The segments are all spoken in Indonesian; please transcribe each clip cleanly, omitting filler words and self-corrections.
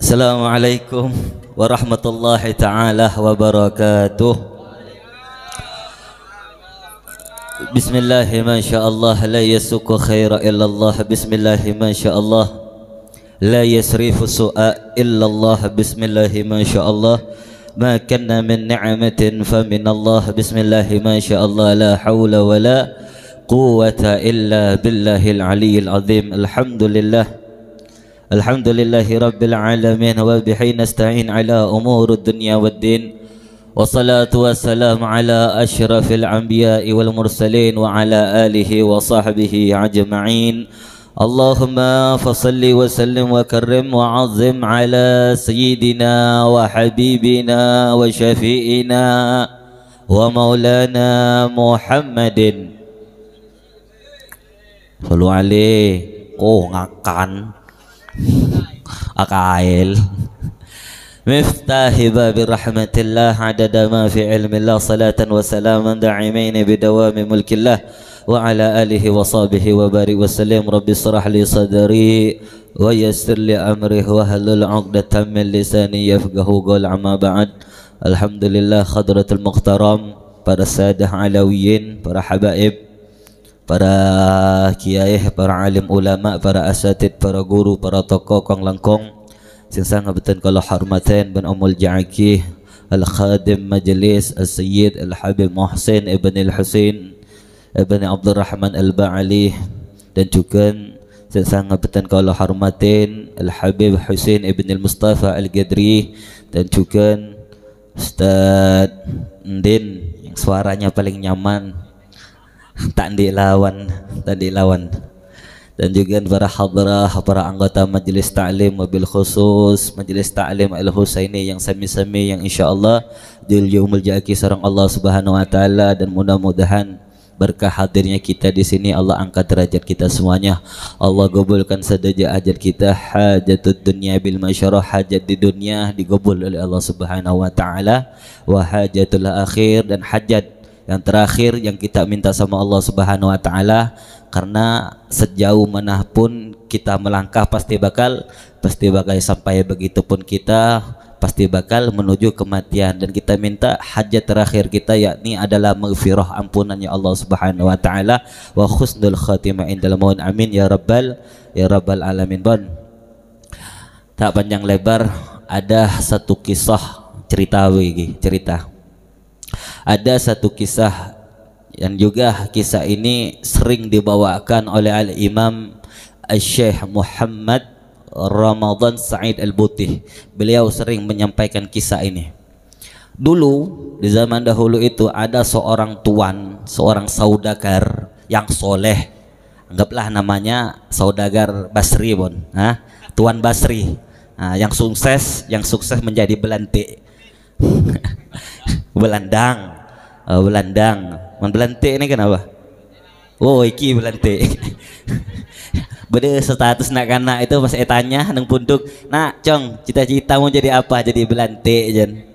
Assalamualaikum warahmatullahi ta'ala wabarakatuh. Bismillahi masyaallah la yasuku khaira illallah. Bismillahi masyaallah la yasrifu su'a illallah. Bismillahi masyaallah ma kana min ni'matin fa min Allah. Bismillahi masyaallah la hawla wa la quwwata illa billahil aliyyil azim. Alhamdulillahi rabbil alamin wa bihi nasta'in ala umuri dunya waddin. Wassalatu wassalamu ala asyrafil anbiya'i wal mursalin wa ala alihi wa sahbihi ajma'in. Allahumma fasalli wa sallim wa karrim wa azim ala sayyidina wa habibina wa syafi'ina wa maulana Muhammadin. Sallu alaihi. Oh, ngakan akail miftahi babi rahmatillah adada ma fi ilmillah salatan wa salaman da'imain bidawami mulkillah wa ala alihi wa sahbihi wa barik wa sallim. Rabbi israh li sadri wa yassir li amri wa halul 'uqdatam min lisani yafqahu qawli. Amma ba'd. Alhamdulillah hadratul muhtaram, para sadah alawiyin, para habaib, para kiai, para alim ulama, para asatid, para guru, para tokoh kong langkong sing sangabetan kala hormaten bin Ummul Ja'aki al-Khadim Majlis Al-Sayyid Al-Habib Muhsin Ibn Al-Husain Ibn Abdurrahman Al-Ba'ali, dan juga sing sangabetan kala hormaten Al-Habib Husain Ibn Al-Mustafa Al-Gadri, dan juga Ustaz Ndin yang suaranya paling nyaman, tak dilawan, dan juga para hadrah, para anggota Majelis Ta'lim, mobil khusus Majelis Ta'lim Al-Husaini yang sami-sami, yang insyaallah di yaumul ja'aki sareng Allah Subhanahu wa taala, dan mudah-mudahan berkah hadirnya kita di sini Allah angkat derajat kita semuanya. Allah gabulkan sedaja hajat kita, hajatud dunya bil masyarah, hajat di dunia digabul oleh Allah Subhanahu wa taala, wa hajatul akhir, dan hajat yang terakhir yang kita minta sama Allah Subhanahu wa taala, karena sejauh manapun kita melangkah pasti bakal sampai, begitupun kita pasti bakal menuju kematian, dan kita minta hajat terakhir kita yakni adalah maghfirah, ampunannya Allah Subhanahu wa taala, wa husnul khatimah indal maut. Amin ya rabbal alamin. Bon, tak panjang lebar, ada satu kisah cerita. Ada satu kisah yang juga kisah ini sering dibawakan oleh Al-Imam Al-Syekh Muhammad Ramadan Sa'id Al-Butih. Beliau sering menyampaikan kisah ini. Dulu di zaman dahulu itu ada seorang tuan, seorang saudagar yang soleh. Anggaplah namanya saudagar Basri, Bon. Tuan Basri. Yang sukses menjadi belantik. Belandang. Belantik ini kenapa? Oh, iki belantik. Beda status nak kanak itu pas tanya nang punduk, nak cong, cita-cita mau jadi apa? Jadi belantik jen.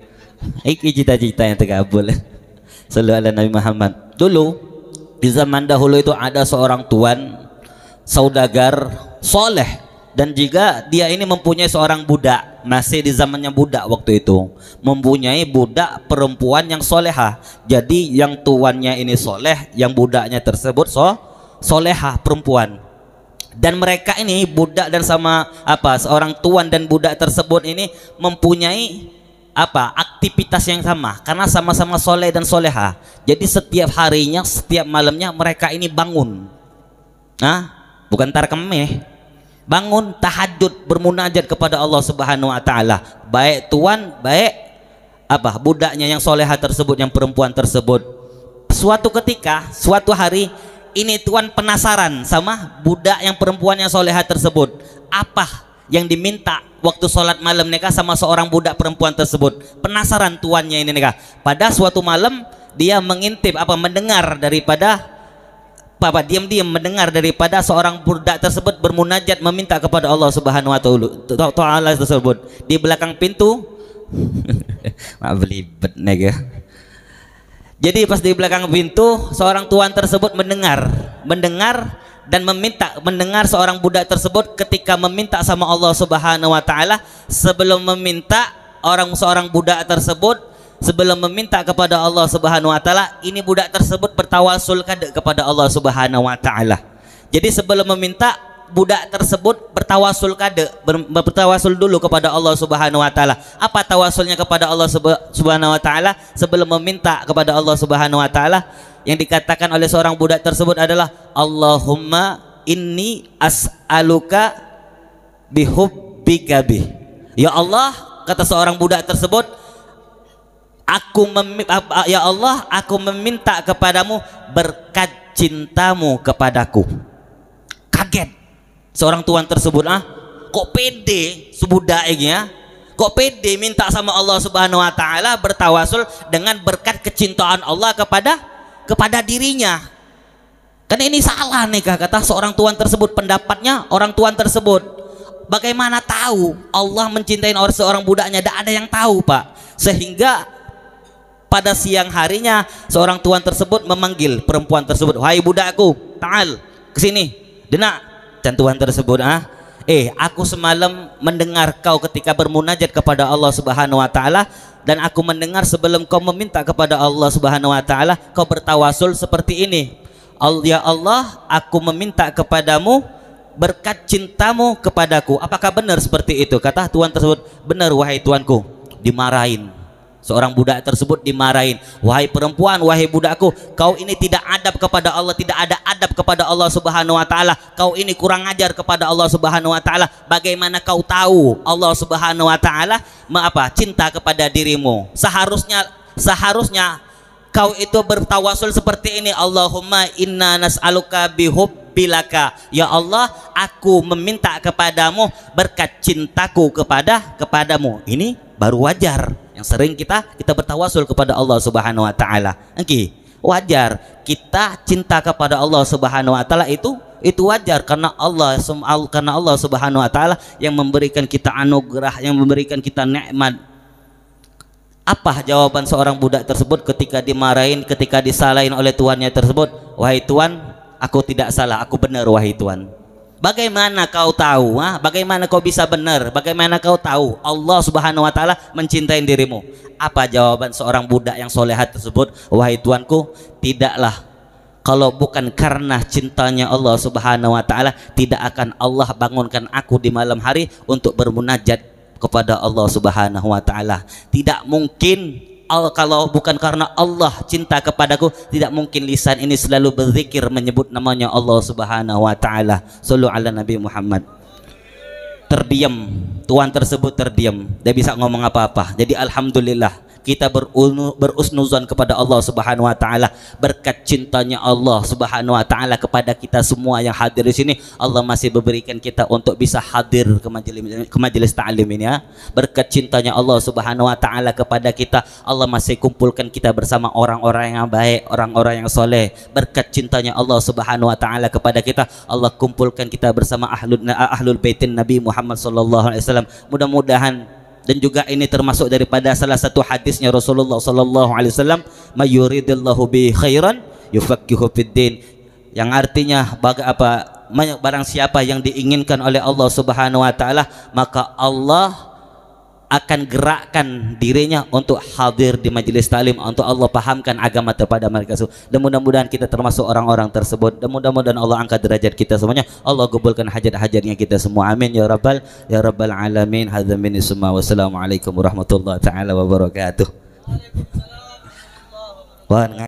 Iki cita-cita yang terkabul. Sallallahu alaihi Nabi Muhammad. Dulu di zaman dahulu itu ada seorang tuan saudagar soleh, dan juga dia ini mempunyai seorang budak, masih di zamannya budak waktu itu, mempunyai budak perempuan yang solehah. Jadi yang tuannya ini soleh, yang budaknya tersebut solehah perempuan. Dan mereka ini budak dan seorang tuan dan budak tersebut ini mempunyai aktivitas yang sama, karena sama-sama soleh dan solehah. Jadi setiap harinya, setiap malamnya mereka ini bangun, bukan tarkemeh, bangun tahajud bermunajat kepada Allah Subhanahu wa taala, baik tuan baik budaknya yang solehah tersebut, yang perempuan tersebut. Suatu hari ini tuan penasaran sama budak yang perempuan yang solehah tersebut, apa yang diminta waktu sholat malam nikah sama seorang budak perempuan tersebut. Penasaran tuannya ini nikah. Pada suatu malam dia mengintip mendengar daripada diam-diam mendengar daripada seorang budak tersebut bermunajat meminta kepada Allah Subhanahu wa taala tersebut di belakang pintu. Belibet nega. Jadi pas di belakang pintu seorang tuan tersebut mendengar dan mendengar seorang budak tersebut ketika meminta sama Allah Subhanahu wa taala. Sebelum meminta, seorang budak tersebut sebelum meminta kepada Allah Subhanahu wa taala, ini budak tersebut bertawasul kepada Allah Subhanahu wa taala. Jadi sebelum meminta, budak tersebut bertawasul bertawasul dulu kepada Allah Subhanahu wa taala. Apa tawasulnya kepada Allah Subhanahu wa taala sebelum meminta kepada Allah Subhanahu wa taala? Yang dikatakan oleh seorang budak tersebut adalah Allahumma inni as'aluka bihubbika bih. Ya Allah, kata seorang budak tersebut, ya Allah, aku meminta kepadamu berkat cintamu kepadaku. Kaget seorang tuan tersebut, kok pede sebudak ini ya? Kok pede minta sama Allah Subhanahu wa taala, bertawasul dengan berkat kecintaan Allah kepada dirinya. Karena ini salah nih kata seorang tuan tersebut. Pendapatnya orang tuan tersebut, bagaimana tahu Allah mencintai seorang budaknya? Tidak ada yang tahu, Pak. Sehingga pada siang harinya seorang tuan tersebut memanggil perempuan tersebut, wahai budakku, ta'al kesini. Denak dan tuan tersebut, aku semalam mendengar kau ketika bermunajat kepada Allah Subhanahu wa taala, dan aku mendengar sebelum kau meminta kepada Allah Subhanahu wa taala kau bertawasul seperti ini. Ya Allah, aku meminta kepadamu berkat cintamu kepadaku. Apakah benar seperti itu? Kata tuan tersebut, benar wahai tuanku. Dimarahin. Seorang budak tersebut dimarahin, wahai perempuan, wahai budakku, kau ini tidak adab kepada Allah, tidak ada adab kepada Allah Subhanahu wa taala. Kau ini kurang ajar kepada Allah Subhanahu wa taala. Bagaimana kau tahu Allah Subhanahu wa taala cinta kepada dirimu? Seharusnya kau itu bertawasul seperti ini, Allahumma inna nas'aluka bihubbilaka. Ya Allah, aku meminta kepadamu berkat cintaku kepadamu. Ini baru wajar. Yang sering kita bertawasul kepada Allah Subhanahu wa taala. Wajar kita cinta kepada Allah Subhanahu wa taala, itu wajar karena Allah Subhanahu wa taala yang memberikan kita anugerah, yang memberikan kita nikmat. Apa jawaban seorang budak tersebut ketika dimarahin, ketika disalahin oleh tuannya tersebut? Wahai tuan, aku tidak salah, aku benar wahai tuan. Bagaimana kau tahu? Bagaimana kau bisa benar? Bagaimana kau tahu Allah Subhanahu wa taala mencintai dirimu? Apa jawaban seorang budak yang solehat tersebut? Wahai tuanku, tidaklah, kalau bukan karena cintanya Allah Subhanahu wa taala, tidak akan Allah bangunkan aku di malam hari untuk bermunajat kepada Allah Subhanahu wa taala. Tidak mungkin, kalau bukan karena Allah cinta kepadaku, tidak mungkin lisan ini selalu berzikir menyebut namanya Allah Subhanahu wa taala. Sallu ala Nabi Muhammad. Terdiam, tuan tersebut terdiam, dia bisa ngomong apa-apa. Jadi alhamdulillah kita berusnuzon kepada Allah Subhanahu wa taala, berkat cintanya Allah Subhanahu wa taala kepada kita semua yang hadir di sini. Allah masih memberikan kita untuk bisa hadir ke majelis ta'lim ini ya. Berkat cintanya Allah Subhanahu wa taala kepada kita, Allah masih kumpulkan kita bersama orang-orang yang baik, orang-orang yang soleh. Berkat cintanya Allah Subhanahu wa taala kepada kita, Allah kumpulkan kita bersama ahlul baitin Nabi Muhammad sallallahu alaihi wasallam. Mudah-mudahan, dan juga ini termasuk daripada salah satu hadisnya Rasulullah sallallahu alaihi wasallam, mayuridillahu bi khairan yufaqihu fiddin, yang artinya barang siapa yang diinginkan oleh Allah Subhanahu wa taala, maka Allah akan gerakkan dirinya untuk hadir di majelis taklim, untuk Allah pahamkan agama kepada mereka. Dan mudah-mudahan kita termasuk orang-orang tersebut, dan mudah-mudahan Allah angkat derajat kita semuanya. Allah gabulkan hajat-hajatnya kita semua, amin ya rabbal alamin. Hadza minni summa, wassalamualaikum warahmatullahi taala wabarakatuh.